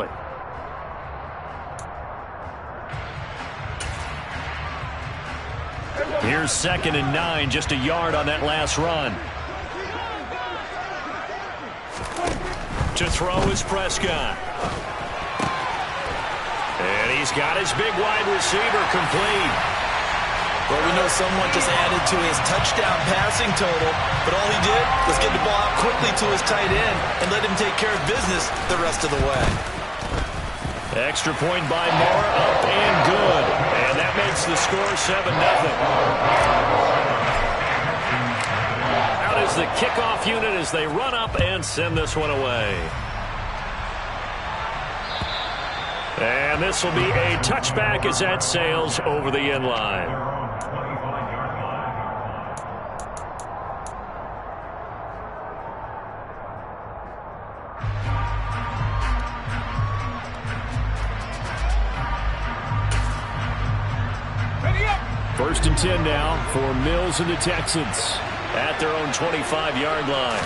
offensively. Here's 2nd and 9, just a yard on that last run. To throw is Prescott. And he's got his big wide receiver complete. Well, we know someone just added to his touchdown passing total, but all he did was get the ball out quickly to his tight end and let him take care of business the rest of the way. Extra point by Moore, up and good. And that makes the score 7-0. Out is the kickoff unit as they run up and send this one away. And this will be a touchback as that sails over the end line. First and 10 now for Mills and the Texans at their own 25-yard line.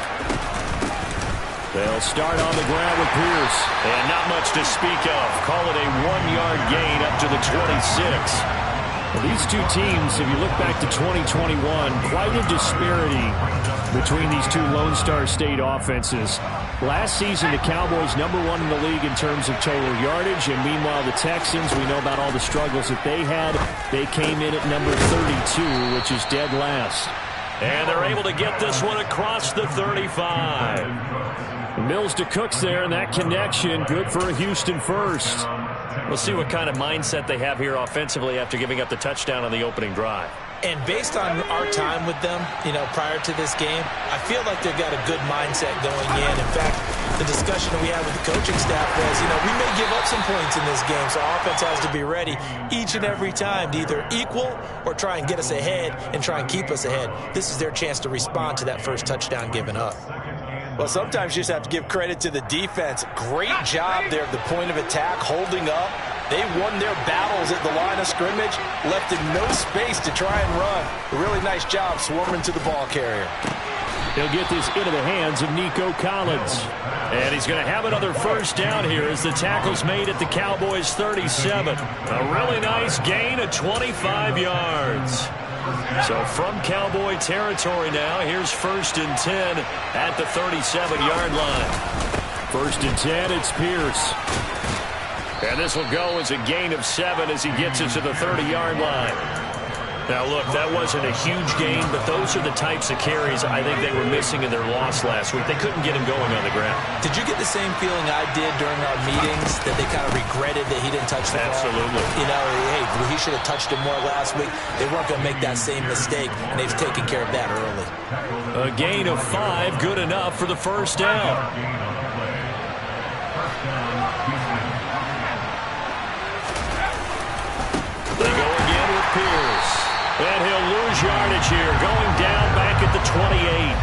They'll start on the ground with Pierce. And not much to speak of. Call it a 1-yard gain up to the 26. Well, these two teams, if you look back to 2021, quite a disparity between these two Lone Star State offenses. Last season, the Cowboys #1 in the league in terms of total yardage, and meanwhile the Texans, we know about all the struggles that they had. They came in at number 32, which is dead last. And they're able to get this one across the 35. Mills to Cooks there, and that connection good for a Houston first. We'll see what kind of mindset they have here offensively after giving up the touchdown on the opening drive. And based on our time with them, prior to this game, I feel like they've got a good mindset going in. In fact, the discussion that we had with the coaching staff was, we may give up some points in this game, so our offense has to be ready each and every time to either equal or try and get us ahead and try and keep us ahead. This is their chance to respond to that first touchdown given up. Well, sometimes you just have to give credit to the defense. Great job there at the point of attack, holding up. They won their battles at the line of scrimmage, left in no space to try and run. A really nice job swarming to the ball carrier. He'll get this into the hands of Nico Collins. And he's going to have another first down here as the tackle's made at the Cowboys' 37. A really nice gain of 25 yards. So from Cowboy territory now, here's 1st and 10 at the 37-yard line. 1st and 10, it's Pierce. And this will go as a gain of 7 as he gets it to the 30-yard line. Now, look, that wasn't a huge gain, but those are the types of carries I think they were missing in their loss last week. They couldn't get him going on the ground. Did you get the same feeling I did during our meetings, that they kind of regretted that he didn't touch the ball? Absolutely. Hey, he should have touched him more last week. They weren't going to make that same mistake, and they've taken care of that early. A gain of 5, good enough for the first down. They go again with Pierce. And he'll lose yardage here, going down back at the 28.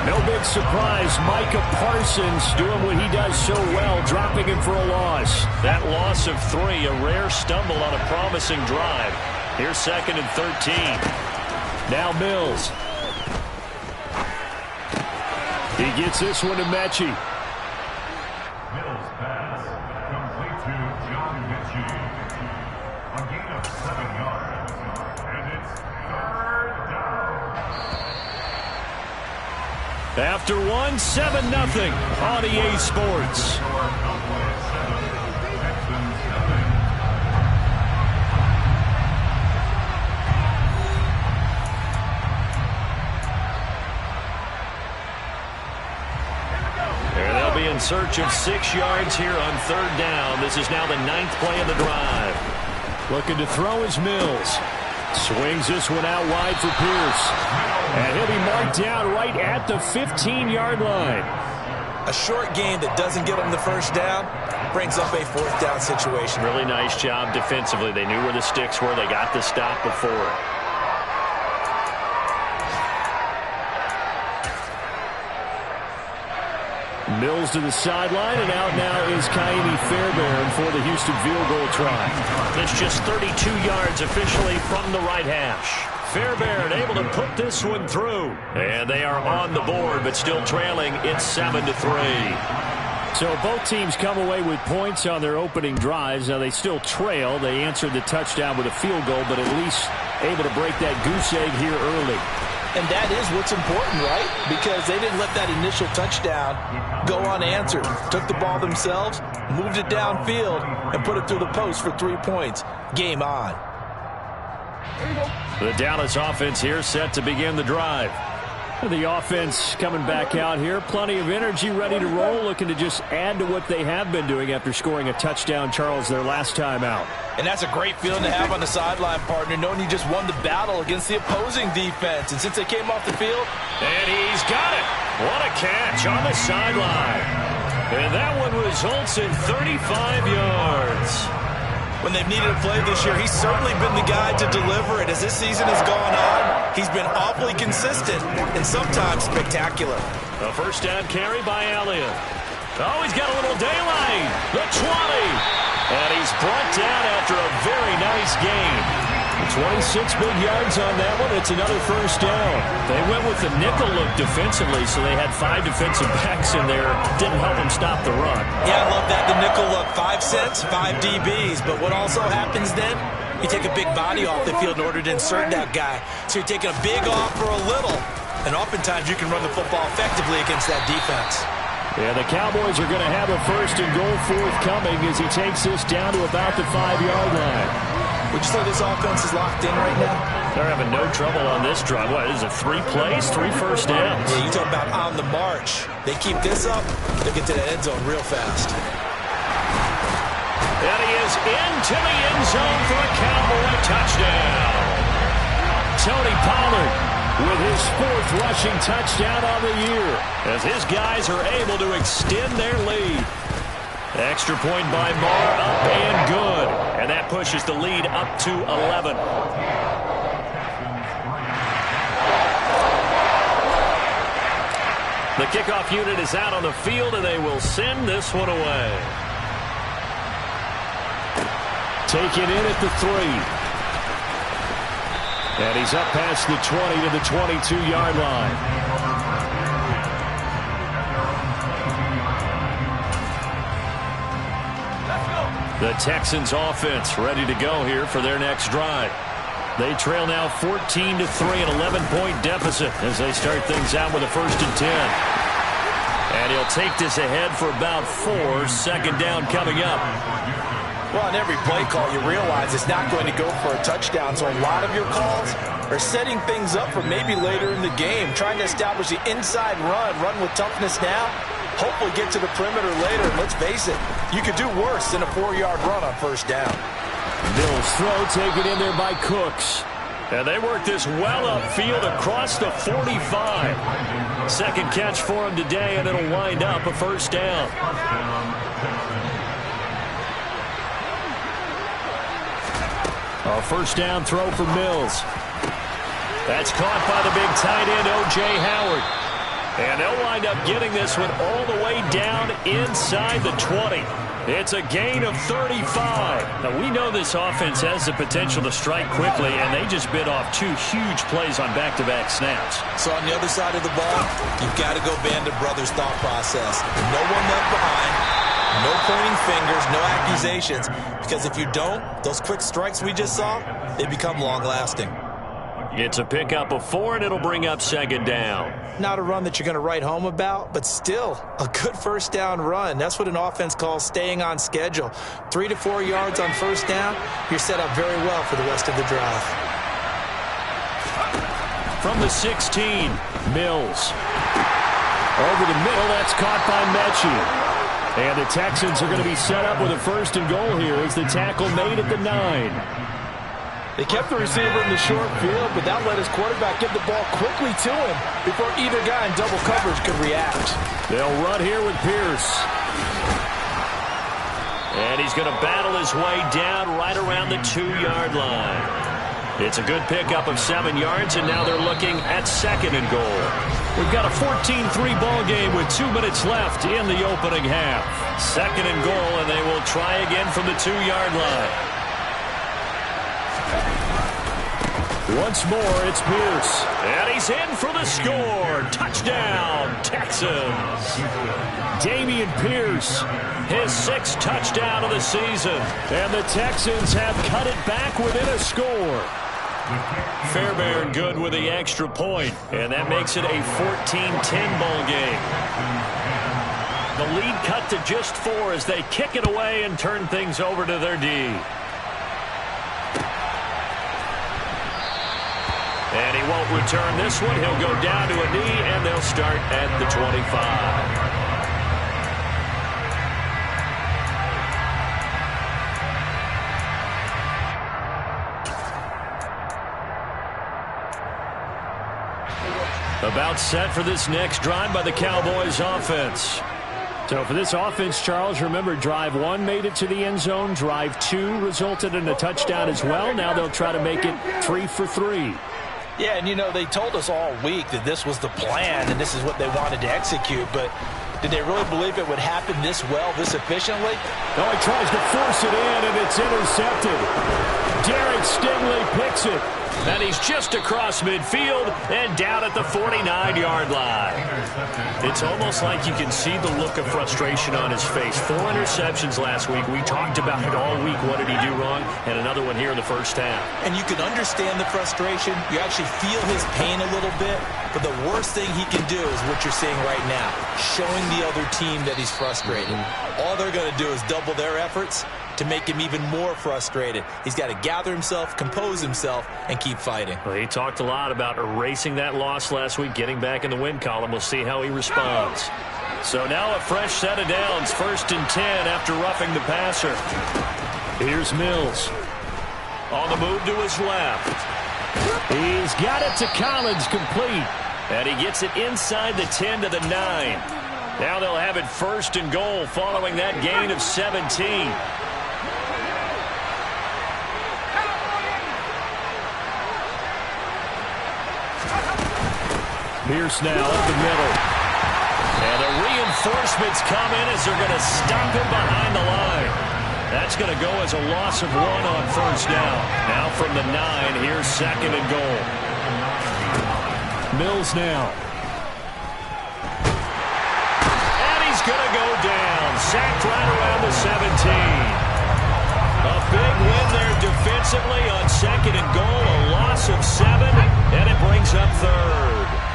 No big surprise, Micah Parsons doing what he does so well, dropping him for a loss. That loss of 3, a rare stumble on a promising drive. Here's 2nd and 13. Now Mills. He gets this one to Mechie. After 1, 7-0 on EA Sports. And they'll be in search of 6 yards here on 3rd down. This is now the 9th play of the drive. Looking to throw is Mills. Swings this one out wide for Pierce. And he'll be marked down right at the 15-yard line. A short gain that doesn't get him the first down brings up a 4th down situation. Really nice job defensively. They knew where the sticks were. They got the stop before. Mills to the sideline, and out now is Kaimi Fairbairn for the Houston field goal try. It's just 32 yards officially from the right hash. Fairbairn able to put this one through. And they are on the board, but still trailing. It's 7-3. So both teams come away with points on their opening drives. Now they still trail. They answered the touchdown with a field goal, but at least able to break that goose egg here early. And that is what's important, right? Because they didn't let that initial touchdown go unanswered. Took the ball themselves, moved it downfield, and put it through the post for 3 points. Game on. The Dallas offense here set to begin the drive. The offense coming back out here. Plenty of energy, ready to roll, looking to just add to what they have been doing after scoring a touchdown, Charles, their last time out. And that's a great feeling to have on the sideline, partner, knowing you just won the battle against the opposing defense. And since they came off the field... And he's got it. What a catch on the sideline. And that one results in 35 yards. When they've needed a play this year, he's certainly been the guy to deliver it. As this season has gone on, he's been awfully consistent and sometimes spectacular. A first down carry by Elliott. Oh, he's got a little daylight. The 20. And he's brought down after a very nice gain. 26 big yards on that one. It's another first down. They went with the nickel look defensively, so they had 5 defensive backs in there. Didn't help them stop the run. Yeah, I love that, the nickel look. 5 cents, 5 DBs. But what also happens then, you take a big body off the field in order to insert that guy. So you're taking a big off for a little. And oftentimes you can run the football effectively against that defense. Yeah, the Cowboys are going to have a first and goal forthcoming as he takes this down to about the 5-yard line. Would you say this offense is locked in right now? They're having no trouble on this drive. What, is it 3 plays, 3 first downs? Yeah, you talk about on the march. They keep this up, they'll get to the end zone real fast. And he is into the end zone for a Cowboy touchdown. Tony Pollard with his 4th rushing touchdown on the year as his guys are able to extend their lead. Extra point by Marr, up and good. And that pushes the lead up to 11. The kickoff unit is out on the field, and they will send this one away. Taken in at the 3. And he's up past the 20 to the 22-yard line. The Texans offense ready to go here for their next drive. They trail now 14-3, an 11-point deficit as they start things out with a 1st and 10. And he'll take this ahead for about 4, second down coming up. Well, on every play call, you realize it's not going to go for a touchdown, so a lot of your calls are setting things up for maybe later in the game, trying to establish the inside run with toughness now, hopefully get to the perimeter later. And let's face it, you could do worse than a 4-yard run on first down. Mills' throw taken in there by Cooks. And they work this well upfield across the 45. Second catch for him today, and it'll wind up a first down. A first down throw for Mills. That's caught by the big tight end, O.J. Howard. And they'll wind up getting this one all the way down inside the 20. It's a gain of 35. Now, we know this offense has the potential to strike quickly, and they just bit off 2 huge plays on back-to-back snaps. So on the other side of the ball, you've got to go Band of Brothers thought process. No one left behind. No pointing fingers, no accusations, because if you don't, those quick strikes we just saw, they become long-lasting. It's a pickup of 4, and it'll bring up second down. Not a run that you're going to write home about, but still a good first down run. That's what an offense calls staying on schedule. 3 to 4 yards on first down, you're set up very well for the rest of the drive. From the 16, Mills. Over the middle, that's caught by Mechie. And the Texans are going to be set up with a first and goal here as the tackle made at the 9. They kept the receiver in the short field, but that let his quarterback get the ball quickly to him before either guy in double coverage could react. They'll run here with Pierce. And he's going to battle his way down right around the 2-yard line. It's a good pickup of 7 yards, and now they're looking at second and goal. We've got a 14-3 ball game with 2 minutes left in the opening half. Second and goal, and they will try again from the 2-yard line. Once more, it's Pierce. And he's in for the score. Touchdown, Texans. Dameon Pierce, his 6th touchdown of the season. And the Texans have cut it back within a score. Fairbairn good with the extra point. And that makes it a 14-10 ball game. The lead cut to just 4 as they kick it away and turn things over to their D. And he won't return this one. He'll go down to a knee, and they'll start at the 25. About set for this next drive by the Cowboys offense. So for this offense, Charles, remember, drive 1 made it to the end zone. Drive 2 resulted in a touchdown as well. Now they'll try to make it 3 for 3. Yeah, and, you know, they told us all week that this was the plan and this is what they wanted to execute, but did they really believe it would happen this well, this efficiently? No, he tries to force it in, and it's intercepted. Derek Stingley picks it. And he's just across midfield and down at the 49-yard line. It's almost like you can see the look of frustration on his face. 4 interceptions last week. We talked about it all week. What did he do wrong? And another one here in the first half. And you can understand the frustration. You actually feel his pain a little bit. But the worst thing he can do is what you're seeing right now, showing the other team that he's frustrated. All they're going to do is double their efforts to make him even more frustrated. He's got to gather himself, compose himself, and keep fighting. Well, he talked a lot about erasing that loss last week, getting back in the win column. We'll see how he responds. So now a fresh set of downs, 1st and 10 after roughing the passer. Here's Mills. On the move to his left. He's got it to Collins, complete. And he gets it inside the 10 to the 9. Now they'll have it 1st and goal following that gain of 17. Pierce now up the middle. And the reinforcements come in as they're going to stop him behind the line. That's going to go as a loss of 1 on 1st down. Now from the 9, here's 2nd and goal. Mills now. And he's going to go down. Sacked right around the 17. A big win there defensively on 2nd and goal. A loss of 7, and it brings up 3rd.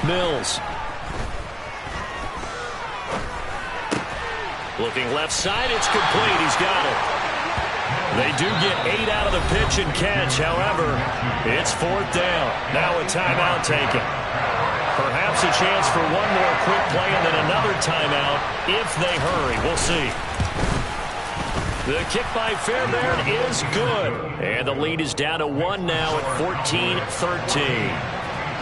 Mills. Looking left side, it's complete. He's got it. They do get 8 out of the pitch and catch. However, it's 4th down. Now a timeout taken. Perhaps a chance for one more quick play and then another timeout if they hurry. We'll see. The kick by Fairbairn is good. And the lead is down to 1 now at 14-13.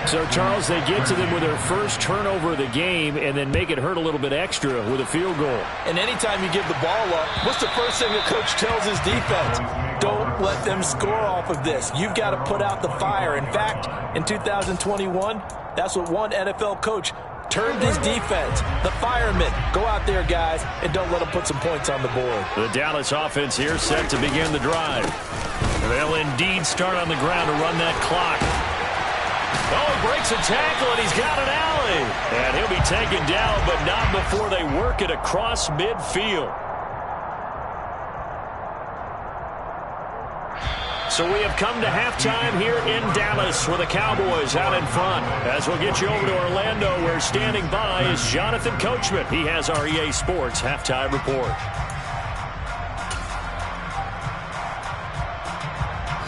So, Charles, they get to them with their first turnover of the game and then make it hurt a little bit extra with a field goal. And anytime you give the ball up, what's the first thing the coach tells his defense? Don't let them score off of this. You've got to put out the fire. In fact, in 2021, that's what one NFL coach turned his defense. The firemen. Go out there, guys, and don't let them put some points on the board. The Dallas offense here set to begin the drive. They'll indeed start on the ground to run that clock. Oh, he breaks a tackle, and he's got an alley. And he'll be taken down, but not before they work it across midfield. So we have come to halftime here in Dallas with the Cowboys out in front. As we'll get you over to Orlando, where standing by is Jonathan Coachman. He has our EA Sports halftime report.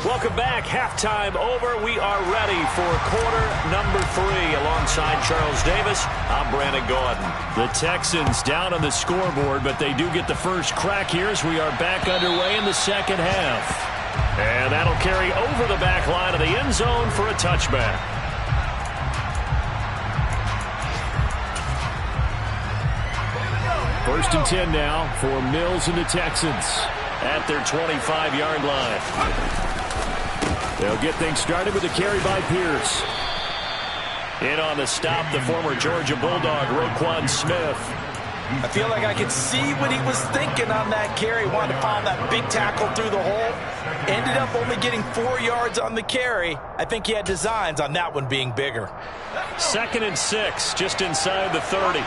Welcome back. Halftime over. We are ready for quarter number 3. Alongside Charles Davis, I'm Brandon Gordon. The Texans down on the scoreboard, but they do get the first crack here as we are back underway in the second half. And that'll carry over the back line of the end zone for a touchback. First and 10 now for Mills and the Texans at their 25-yard line. They'll get things started with a carry by Pierce. In on the stop, the former Georgia Bulldog, Roquan Smith. I feel like I could see what he was thinking on that carry. Wanted to pound that big tackle through the hole. Ended up only getting 4 yards on the carry. I think he had designs on that one being bigger. 2nd and 6, just inside the 30.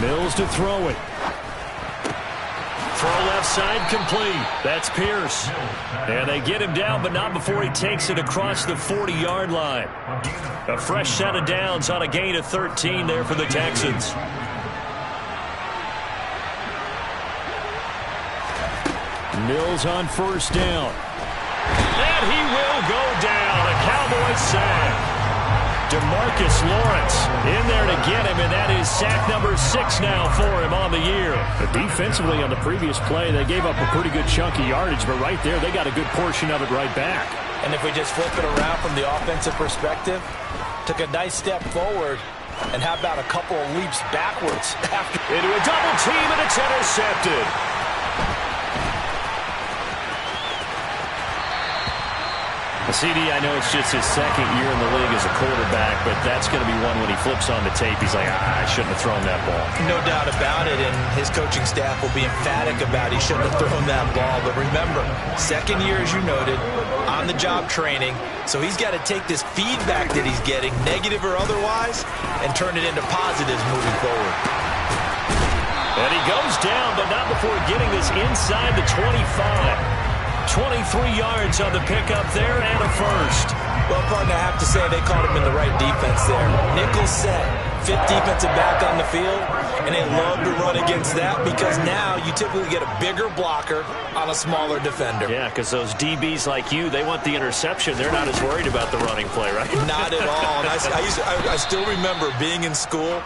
Mills to throw it. Throw left side complete. That's Pierce. And they get him down, but not before he takes it across the 40-yard line. A fresh set of downs on a gain of 13 there for the Texans. Mills on 1st down. And he will go down. A Cowboys sack. DeMarcus Lawrence in there to get him, and that is sack number 6 now for him on the year. But defensively on the previous play, they gave up a pretty good chunk of yardage, but right there they got a good portion of it right back. And if we just flip it around from the offensive perspective, took a nice step forward, and how about a couple of leaps backwards after into a double team, and it's intercepted. CD, I know it's just his 2nd year in the league as a quarterback, but that's going to be one when he flips on the tape. He's like, I shouldn't have thrown that ball. No doubt about it, and his coaching staff will be emphatic about he shouldn't have thrown that ball. But remember, 2nd year, as you noted, on-the-job training, so he's got to take this feedback that he's getting, negative or otherwise, and turn it into positives moving forward. And he goes down, but not before getting this inside the 25. 23 yards on the pickup there and a first. Well, partner, I have to say they caught him in the right defense there. Nickel set, 5th defensive back on the field, and they love to run against that because now you typically get a bigger blocker on a smaller defender. Yeah, because those DBs like you, they want the interception. They're not as worried about the running play, right? Not at all. And I still remember being in school,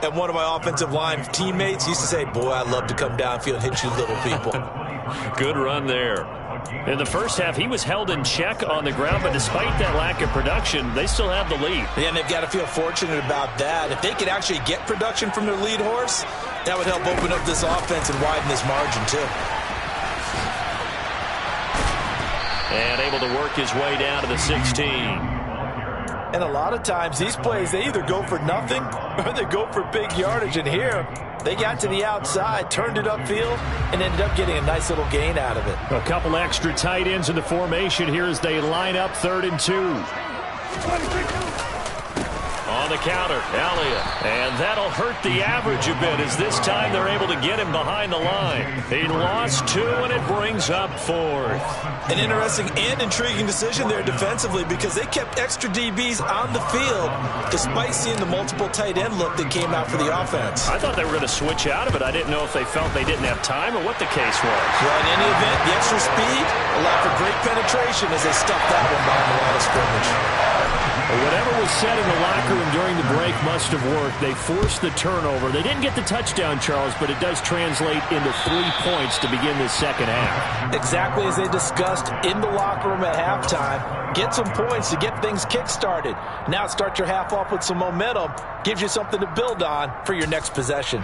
and one of my offensive line teammates used to say, boy, I'd love to come downfield and hit you little people. Good run there. In the first half, he was held in check on the ground, but despite that lack of production, they still have the lead. Yeah, and they've got to feel fortunate about that. If they could actually get production from their lead horse, that would help open up this offense and widen this margin, too. And able to work his way down to the 16. And a lot of times, these plays, they either go for nothing or they go for big yardage. And here, they got to the outside, turned it upfield, and ended up getting a nice little gain out of it. A couple extra tight ends in the formation here as they line up 3rd and 2. On the counter, Elliott. And that'll hurt the average a bit as this time they're able to get him behind the line. He lost 2, and it brings up 4th. An interesting and intriguing decision there defensively because they kept extra DBs on the field despite seeing the multiple tight end look that came out for the offense. I thought they were going to switch out of it. I didn't know if they felt they didn't have time or what the case was. Well, in any event, the extra speed allowed for great penetration as they stuffed that one behind the line of scrimmage. Whatever was said in the locker room during the break must have worked. They forced the turnover. They didn't get the touchdown, Charles, but it does translate into 3 points to begin this 2nd half. Exactly as they discussed in the locker room at halftime. Get some points to get things kick-started. Now start your half off with some momentum. Gives you something to build on for your next possession.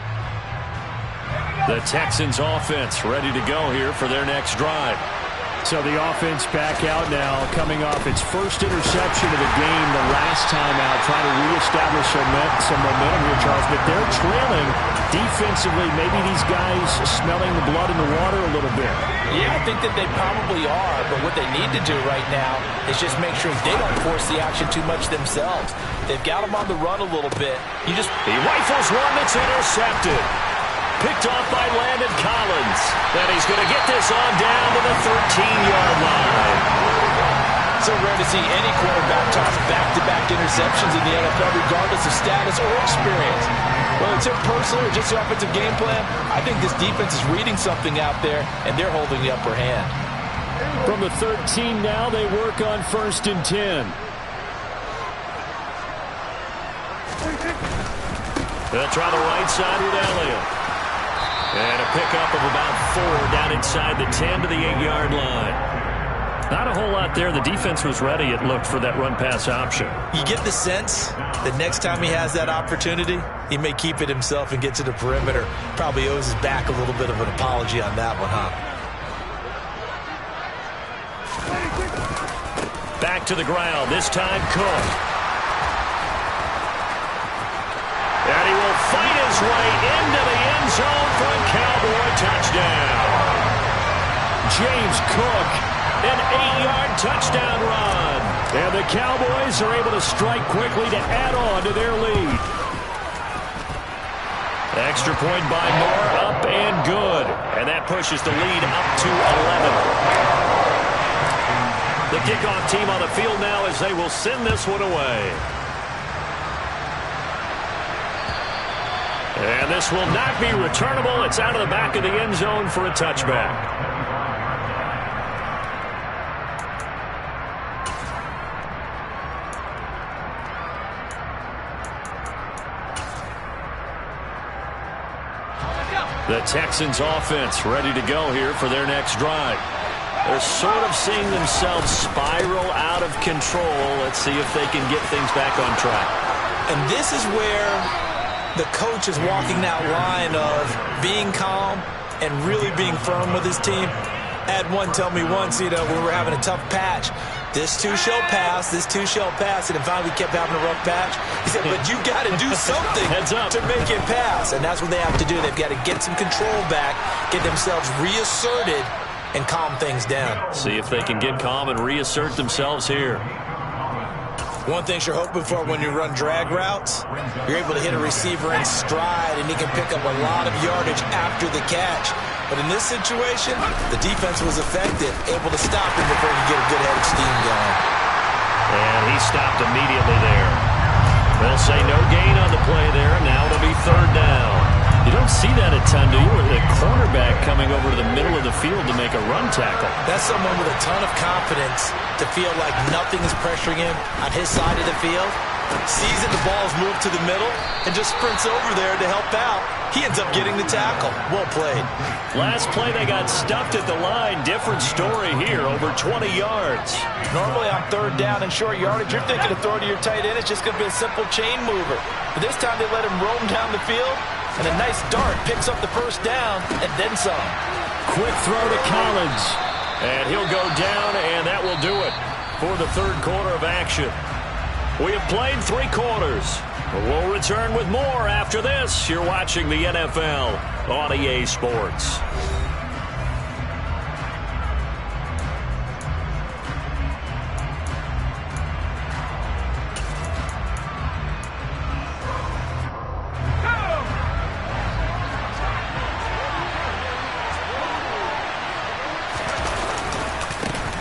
The Texans offense ready to go here for their next drive. So the offense back out now, coming off its first interception of the game the last time out, trying to reestablish some momentum here, Charles. But they're trailing defensively. Maybe these guys smelling the blood in the water a little bit. Yeah, I think that they probably are. But what they need to do right now is just make sure they don't force the action too much themselves. They've got them on the run a little bit. He rifles one that's intercepted. Picked off by Landon Collins. And he's going to get this on down to the 13-yard line. So rare to see any quarterback toss back-to-back interceptions in the NFL, regardless of status or experience. Whether it's him personally or just the offensive game plan, I think this defense is reading something out there, and they're holding the upper hand. From the 13 now, they work on 1st and 10. They'll try the right side with Elliott. And a pickup of about 4 down inside the 10 to the 8-yard line. Not a whole lot there. The defense was ready, it looked, for that run-pass option. You get the sense that next time he has that opportunity, he may keep it himself and get to the perimeter. Probably owes his back a little bit of an apology on that one, huh? Back to the ground. This time, Cook. his way into the end zone for a Cowboy touchdown. James Cook, an 8-yard touchdown run. And the Cowboys are able to strike quickly to add on to their lead. Extra point by Moore, up and good. And that pushes the lead up to 11. The kickoff team on the field now as they will send this one away. And this will not be returnable. It's out of the back of the end zone for a touchback. The Texans offense ready to go here for their next drive. They're sort of seeing themselves spiral out of control. Let's see if they can get things back on track. And this is where the coach is walking that line of being calm and really being firm with his team. I had one tell me once, when we were having a tough patch, this too shall pass, this too shall pass. And finally we kept having a rough patch. He said, but you got to do something to make it pass. And that's what they have to do. They've got to get some control back, get themselves reasserted, and calm things down. See if they can get calm and reassert themselves here. One thing you're hoping for when you run drag routes, you're able to hit a receiver in stride, and he can pick up a lot of yardage after the catch. But in this situation, the defense was effective, able to stop him before he could get a good head of steam going. And he stopped immediately there. They'll say no gain on the play there. Now it'll be third down. You don't see that a ton, do you? With a cornerback coming over to the middle of the field to make a run tackle. That's someone with a ton of confidence to feel like nothing is pressuring him on his side of the field. Sees that the ball's moved to the middle and just sprints over there to help out. He ends up getting the tackle. Well played. Last play they got stuffed at the line. Different story here, over 20 yards. Normally on third down and short yardage, you're thinking of throw to your tight end. It's just going to be a simple chain mover. But this time they let him roam down the field, and a nice dart picks up the first down and then some. Quick throw to Collins. And he'll go down, and that will do it for the third quarter of action. We have played 3 quarters. We'll return with more after this. You're watching the NFL on EA Sports.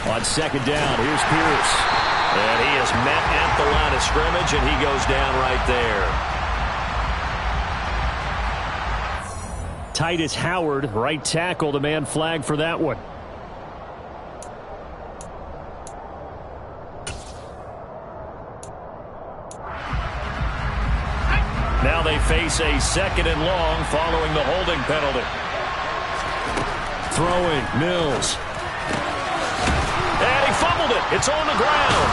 On second down, here's Pierce. And he is met at the line of scrimmage, and he goes down right there. Titus Howard, right tackle, the man flagged for that one. Now they face a second and long following the holding penalty. Throwing, Mills. And he fumbled it. It's on the ground.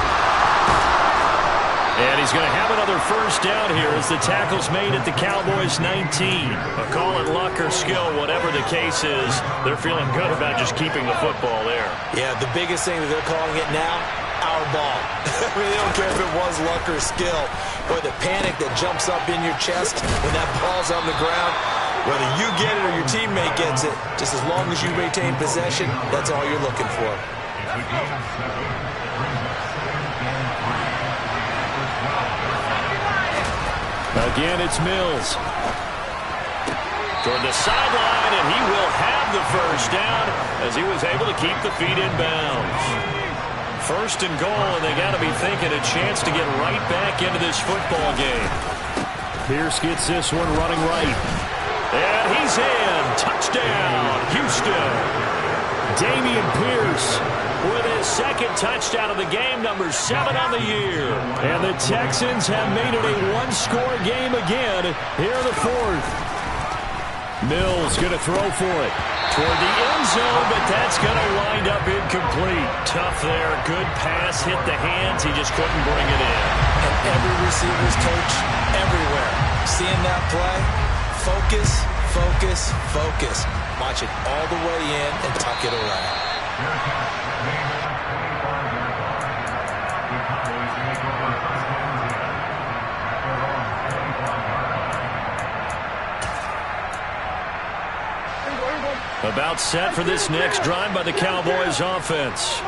And he's going to have another first down here as the tackle's made at the Cowboys 19. Call it luck or skill, whatever the case is, they're feeling good about just keeping the football there. Yeah, the biggest thing that they're calling it now, our ball. I mean, they don't care if it was luck or skill. Boy, the panic that jumps up in your chest when that ball's on the ground, whether you get it or your teammate gets it, just as long as you maintain possession, that's all you're looking for. Again, it's Mills. Toward the sideline, and he will have the first down as he was able to keep the feet in bounds. First and goal, and they got to be thinking a chance to get right back into this football game. Pierce gets this one running right. And he's in. Touchdown, Houston. Dameon Pierce with his second touchdown of the game, number 7 on the year. And the Texans have made it a one-score game again here in the fourth. Mills going to throw for it toward the end zone, but that's going to wind up incomplete. Tough there. Good pass, hit the hands. He just couldn't bring it in. And every receiver's coach everywhere, seeing that play, focus, focus, focus. Watch it all the way in and tuck it around. About set for this next drive by the Cowboys offense.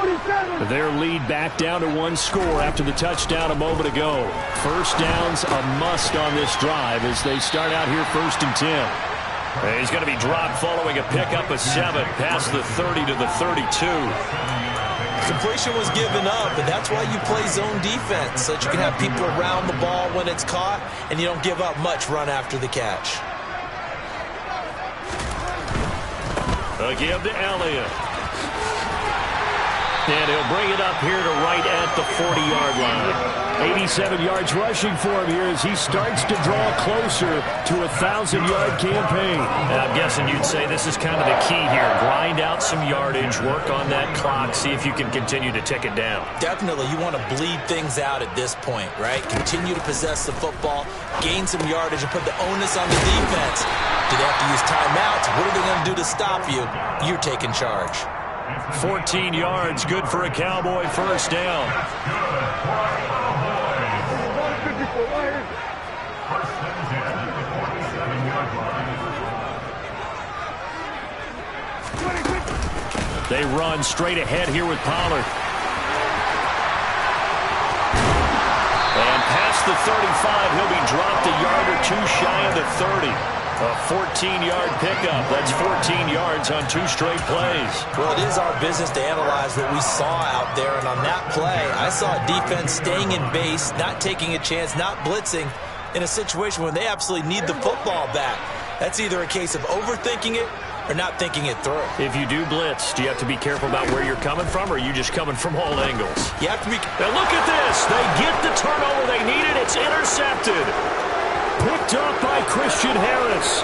Their lead back down to 1 score after the touchdown a moment ago. First down's a must on this drive as they start out here 1st and 10. He's going to be dropped following a pickup of 7 past the 30 to the 32. Completion was given up, and that's why you play zone defense, so that you can have people around the ball when it's caught, and you don't give up much run after the catch. A give to Elliott. And he'll bring it up here to right at the 40-yard line. 87 yards rushing for him here as he starts to draw closer to a 1,000-yard campaign. I'm guessing you'd say this is kind of the key here. Grind out some yardage, work on that clock, see if you can continue to tick it down. Definitely, you want to bleed things out at this point, right? Continue to possess the football, gain some yardage, and put the onus on the defense. Do they have to use timeouts? What are they going to do to stop you? You're taking charge. 14 yards, good for a Cowboy first down. They run straight ahead here with Pollard. And past the 35, he'll be dropped a yard or 2 shy of the 30. A 14-yard pickup. That's 14 yards on 2 straight plays. Well, it is our business to analyze what we saw out there. And on that play, I saw a defense staying in base, not taking a chance, not blitzing in a situation where they absolutely need the football back. That's either a case of overthinking it or not thinking it through. If you do blitz, do you have to be careful about where you're coming from, or are you just coming from all angles? You have to be. Now look at this. They get the turnover they needed. It's intercepted. Picked up by Christian Harris.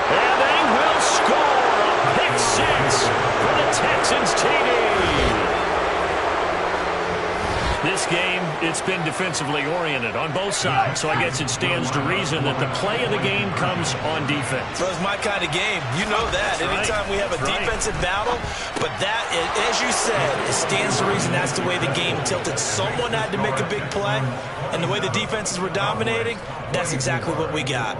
And they will score a pick 6 for the Texans TD. This game, it's been defensively oriented on both sides, so I guess it stands to reason that the play of the game comes on defense. So it's my kind of game. You know that. Anytime we have a defensive battle, but that, as you said, it stands to reason that's the way the game tilted. Someone had to make a big play, and the way the defenses were dominating, that's exactly what we got.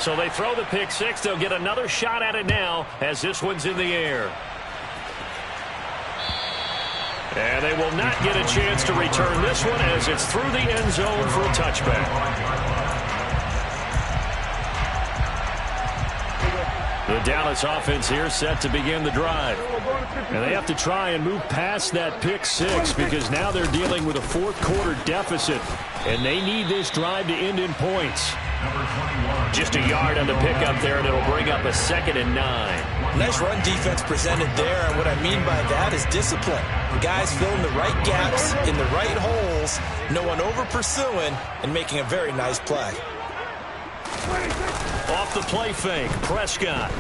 So they throw the pick 6. They'll get another shot at it now as this one's in the air. And they will not get a chance to return this one as it's through the end zone for a touchback. The Dallas offense here set to begin the drive. And they have to try and move past that pick 6 because now they're dealing with a 4th quarter deficit. And they need this drive to end in points. Just a yard on the pickup there, and it'll bring up a 2nd and 9. Nice run defense presented there, and what I mean by that is discipline. The guys filling the right gaps in the right holes, no one over-pursuing, and making a very nice play. Off the play fake, Prescott.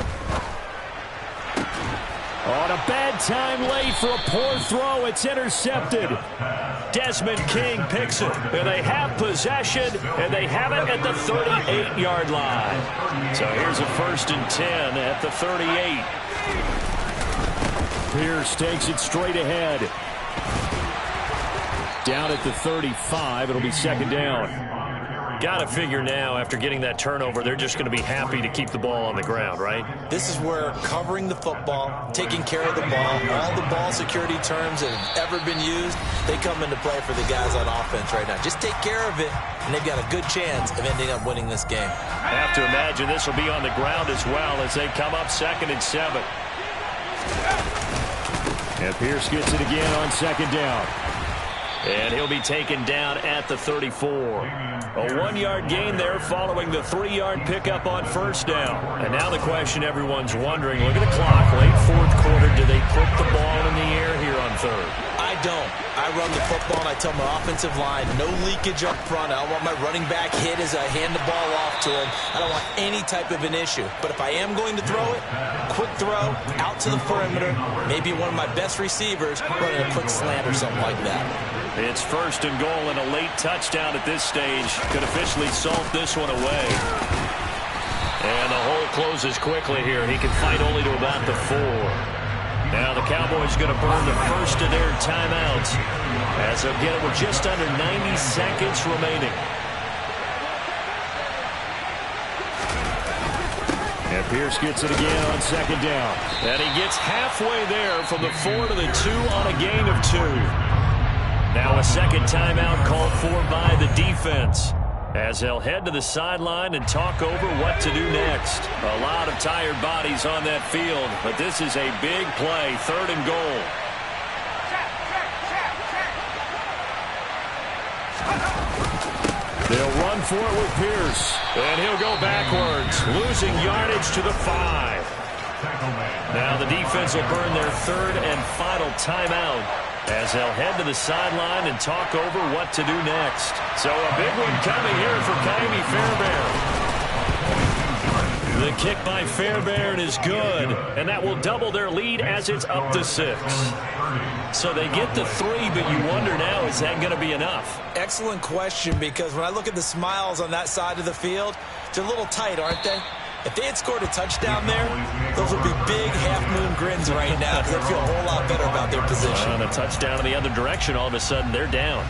On a bad time late for a poor throw. It's intercepted. Desmond King picks it. And they have possession, and they have it at the 38-yard line. So here's a 1st and 10 at the 38. Pierce takes it straight ahead. Down at the 35, it'll be 2nd down. Got to figure now, after getting that turnover, they're just going to be happy to keep the ball on the ground, right? This is where covering the football, taking care of the ball, all the ball security terms that have ever been used, they come into play for the guys on offense right now. Just take care of it, and they've got a good chance of ending up winning this game. I have to imagine this will be on the ground as well as they come up 2nd and 7. And Pierce gets it again on 2nd down. And he'll be taken down at the 34. A 1-yard gain there following the 3-yard pickup on 1st down. And now the question everyone's wondering, look at the clock, late 4th quarter, do they put the ball in the air here on 3rd? I don't. I run the football, and I tell my offensive line, no leakage up front. I don't want my running back hit as I hand the ball off to him. I don't want any type of an issue. But if I am going to throw it, quick throw, out to the perimeter, maybe one of my best receivers running a quick slant or something like that. It's 1st and goal, and a late touchdown at this stage could officially salt this one away. And the hole closes quickly here. He can fight only to about the 4. Now the Cowboys going to burn the first of their timeouts as they'll get it with just under 90 seconds remaining. And Pierce gets it again on second down. And he gets halfway there from the 4 to the 2 on a gain of 2. Now a second timeout called for by the defense as they'll head to the sideline and talk over what to do next. A lot of tired bodies on that field, but this is a big play, 3rd and goal. They'll run for it with Pierce. And he'll go backwards, losing yardage to the 5. Now the defense will burn their 3rd and final timeout as they'll head to the sideline and talk over what to do next. So a big one coming here for Kaimi Fairbairn. The kick by Fairbairn is good, and that will double their lead as it's up to 6. So they get the 3, but you wonder now, is that going to be enough? Excellent question, because when I look at the smiles on that side of the field, they're a little tight, aren't they? If they had scored a touchdown there, those would be big half-moon grins right now because they feel a whole lot better about their position. On a touchdown in the other direction, all of a sudden they're down.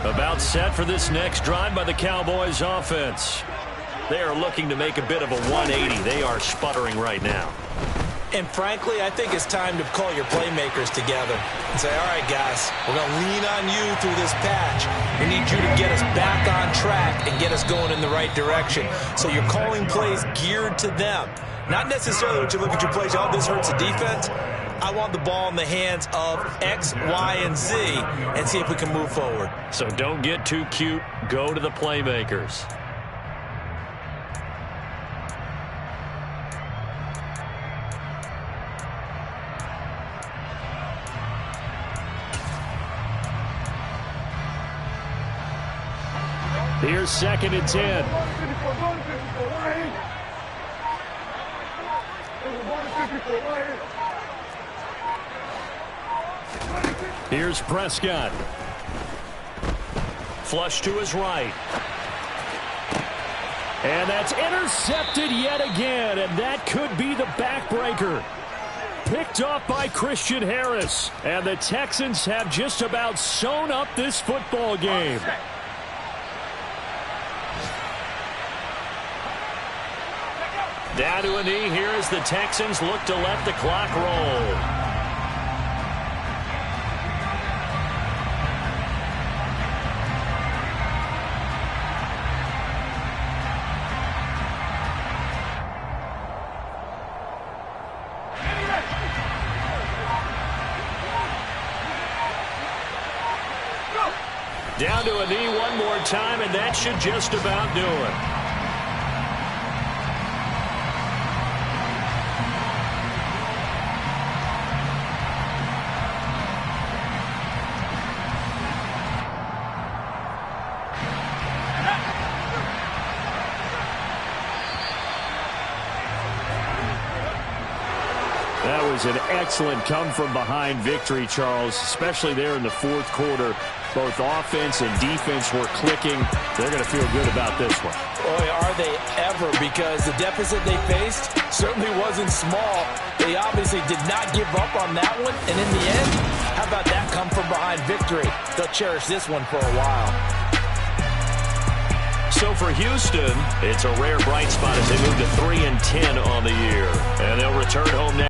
About set for this next drive by the Cowboys offense. They are looking to make a bit of a 180. They are sputtering right now. And frankly, I think it's time to call your playmakers together and say, all right, guys, we're going to lean on you through this patch. We need you to get us back on track and get us going in the right direction. So you're calling plays geared to them. Not necessarily what you look at your plays, oh, this hurts the defense. I want the ball in the hands of X, Y, and Z and see if we can move forward. So don't get too cute. Go to the playmakers. Here's 2nd and 10. Here's Prescott. Flush to his right. And that's intercepted yet again, and that could be the backbreaker. Picked off by Christian Harris. And the Texans have just about sewn up this football game. Down to a knee here as the Texans look to let the clock roll. Down to a knee one more time, and that should just about do it. That was an excellent come-from-behind victory, Charles, especially there in the 4th quarter. Both offense and defense were clicking. They're going to feel good about this one. Boy, are they ever, because the deficit they faced certainly wasn't small. They obviously did not give up on that one, and in the end, how about that come-from-behind victory? They'll cherish this one for a while. So for Houston, it's a rare bright spot as they move to 3-10 on the year. And they'll return home next.